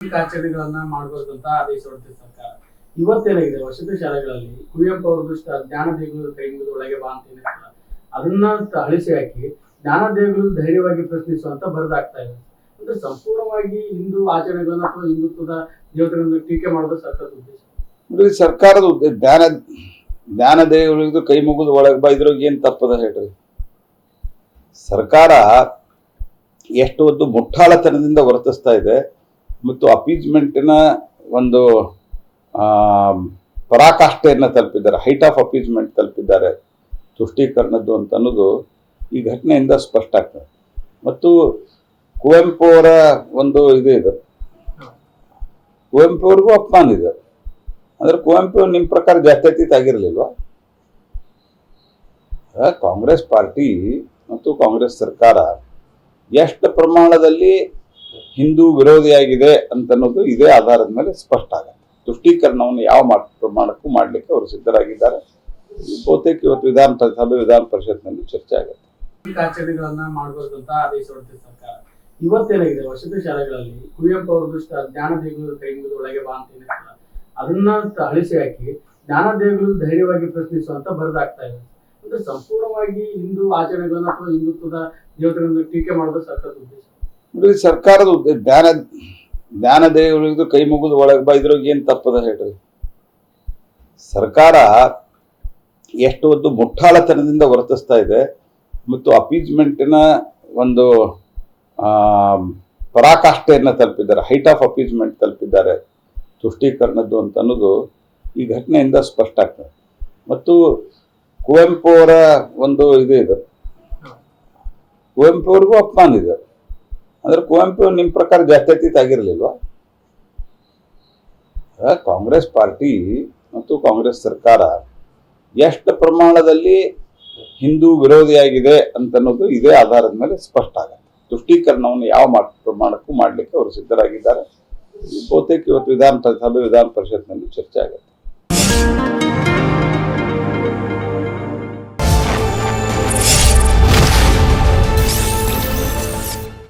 ಆಚರಣೆಗಳನ್ನ ಮಾಡಬಹುದು ಅಂತ ಆದೇಶ ಹೊರಡಿಸಿದ ಸರ್ಕಾರ ಇವತ್ತೇನಾಗಿದೆ ವಸತಿ ಶಾಲೆಗಳಲ್ಲಿ ಕುವೆಂಪು ಅವರದು ಜ್ಞಾನ ದೇಗುಲದ ಕೈ ಮುಗಿದು ಒಳಗೆ ಬಾ ಅಂತ ಏನಿಲ್ಲ ಅದನ್ನ ಅಳಿಸಿ ಹಾಕಿ ಜ್ಞಾನ ದೇಗುಲದ ಧೈರ್ಯವಾಗಿ ಪ್ರಶ್ನಿಸುವಂತ ಬರೆದಾಗ್ತಾ ಇದೆ. ಅಂದ್ರೆ ಸಂಪೂರ್ಣವಾಗಿ ಹಿಂದೂ ಆಚರಣೆಗಳನ್ನ ಅಥವಾ ಹಿಂದುತ್ವದ ದೇವತೆಗಳನ್ನ ಟೀಕೆ ಮಾಡೋದು ಸರ್ಕಾರದ ಉದ್ದೇಶ. ಸರ್ಕಾರದ ಜ್ಞಾನ ದೇಗುಲದ ಕೈ ಮುಗಿದು ಒಳಗೆ ಬಾ ಇದ್ರಾಗ ಏನ್ ತಪ್ಪದ ಹೇಳ್ರಿ. ಸರ್ಕಾರ ಎಷ್ಟು ಒಂದು ಮುಠಾಳತನದಿಂದ ವರ್ತಿಸ್ತಾ ಇದೆ ಮತ್ತು ಅಪೀಸ್ಮೆಂಟಿನ ಒಂದು ಪರಾಕಾಷ್ಠೆಯನ್ನು ತಲುಪಿದ್ದಾರೆ, ಹೈಟ್ ಆಫ್ ಅಪೀಸ್ಮೆಂಟ್ ತಲುಪಿದ್ದಾರೆ ತುಷ್ಟೀಕರಣದ್ದು ಅಂತ ಅನ್ನೋದು ಈ ಘಟನೆಯಿಂದ ಸ್ಪಷ್ಟ ಆಗ್ತದೆ. ಮತ್ತು ಕುವೆಂಪು ಅವರ ಒಂದು ಇದು ಕುವೆಂಪು ಅವ್ರಿಗೂ ಅಪಮಾನ ಇದೆ. ಅಂದ್ರೆ ಕುವೆಂಪು ನಿಮ್ಮ ಪ್ರಕಾರ ಜಾತ್ಯತೀತ ಆಗಿರಲಿಲ್ವಾ? ಕಾಂಗ್ರೆಸ್ ಪಾರ್ಟಿ ಮತ್ತು ಕಾಂಗ್ರೆಸ್ ಸರ್ಕಾರ ಎಷ್ಟು ಪ್ರಮಾಣದಲ್ಲಿ ಹಿಂದೂ ವಿರೋಧಿಯಾಗಿದೆ ಅಂತನ್ನೋದು ಇದೇ ಆಧಾರದ ಮೇಲೆ ಸ್ಪಷ್ಟ ಆಗುತ್ತೆ. ತುಷ್ಟೀಕರಣವನ್ನು ಯಾವ ಪ್ರಮಾಣಕ್ಕೂ ಮಾಡಲಿಕ್ಕೆ ಅವರು ಸಿದ್ಧರಾಗಿದ್ದಾರೆ. ಬಹುತೇಕ ಇವತ್ತು ವಿಧಾನ ಪರಿಷತ್ನಲ್ಲಿ ಚರ್ಚೆ ಆಗುತ್ತೆ. ಆಚರಣೆಗಳನ್ನ ಮಾಡಬಹುದು ಅಂತ ಆದೇಶ ಹೊರಡಿಸಿದ ಸರ್ಕಾರ ಇವತ್ತೇನಾಗಿದೆ ವಸತಿ ಶಾಲೆಗಳಲ್ಲಿ ಕುವೆಂಪು ಅವರದು ಜ್ಞಾನ ದೇಗುಲದ ಕೈ ಮುಗಿದು ಒಳಗೆ ಬಾ ಅಂತ ಏನಿಲ್ಲ ಅದನ್ನ ಅಳಿಸಿ ಹಾಕಿ ಜ್ಞಾನ ದೇಗುಲದ ಧೈರ್ಯವಾಗಿ ಪ್ರಶ್ನಿಸುವಂತ ಬರೆದಾಗ್ತಾ ಇದೆ. ಅಂದ್ರೆ ಸಂಪೂರ್ಣವಾಗಿ ಹಿಂದೂ ಆಚರಣೆಗಳನ್ನ ಅಥವಾ ಹಿಂದುತ್ವದ ದೇವತೆಗಳನ್ನ ಟೀಕೆ ಮಾಡೋದು ಸರ್ಕಾರದ ಉದ್ದೇಶ. ಸರ್ಕಾರದ ಜ್ಞಾನ ದೇಗುಲದ ಕೈ ಮುಗಿದು ಒಳಗೆ ಬಾ ಇದ್ರಾಗ ಏನ್ ತಪ್ಪದ ಹೇಳ್ರಿ. ಸರ್ಕಾರ ಎಷ್ಟು ಒಂದು ಮುಠಾಳತನದಿಂದ ವರ್ತಿಸ್ತಾ ಇದೆ ಮತ್ತು ಅಪೀಸ್ಮೆಂಟಿನ ಒಂದು ಪರಾಕಾಷ್ಠೆಯನ್ನು ತಲುಪಿದ್ದಾರೆ, ಹೈಟ್ ಆಫ್ ಅಪೀಸ್ಮೆಂಟ್ ತಲುಪಿದ್ದಾರೆ ತುಷ್ಟೀಕರಣದ್ದು ಅಂತ ಅನ್ನೋದು ಈ ಘಟನೆಯಿಂದ ಸ್ಪಷ್ಟ ಆಗ್ತದೆ. ಮತ್ತು ಕುವೆಂಪು ಅವರ ಒಂದು ಇದು ಕುವೆಂಪು ಅವ್ರಿಗೂ ಅಪಮಾನ ಇದೆ. ಅಂದ್ರೆ ಕುವೆಂಪು ನಿಮ್ಮ ಪ್ರಕಾರ ಜಾತ್ಯತೀತ ಆಗಿರಲಿಲ್ವಾ? ಕಾಂಗ್ರೆಸ್ ಪಾರ್ಟಿ ಮತ್ತು ಕಾಂಗ್ರೆಸ್ ಸರ್ಕಾರ ಎಷ್ಟು ಪ್ರಮಾಣದಲ್ಲಿ ಹಿಂದೂ ವಿರೋಧಿಯಾಗಿದೆ ಅಂತನ್ನೋದು ಇದೇ ಆಧಾರದ ಮೇಲೆ ಸ್ಪಷ್ಟ ಆಗುತ್ತೆ. ತುಷ್ಟೀಕರಣವನ್ನು ಯಾವ ಪ್ರಮಾಣಕ್ಕೂ ಮಾಡಲಿಕ್ಕೆ ಅವರು ಸಿದ್ಧರಾಗಿದ್ದಾರೆ. ಬಹುತೇಕ ಇವತ್ತು ವಿಧಾನ ಪರಿಷತ್ನಲ್ಲಿ ಚರ್ಚೆ ಆಗುತ್ತೆ.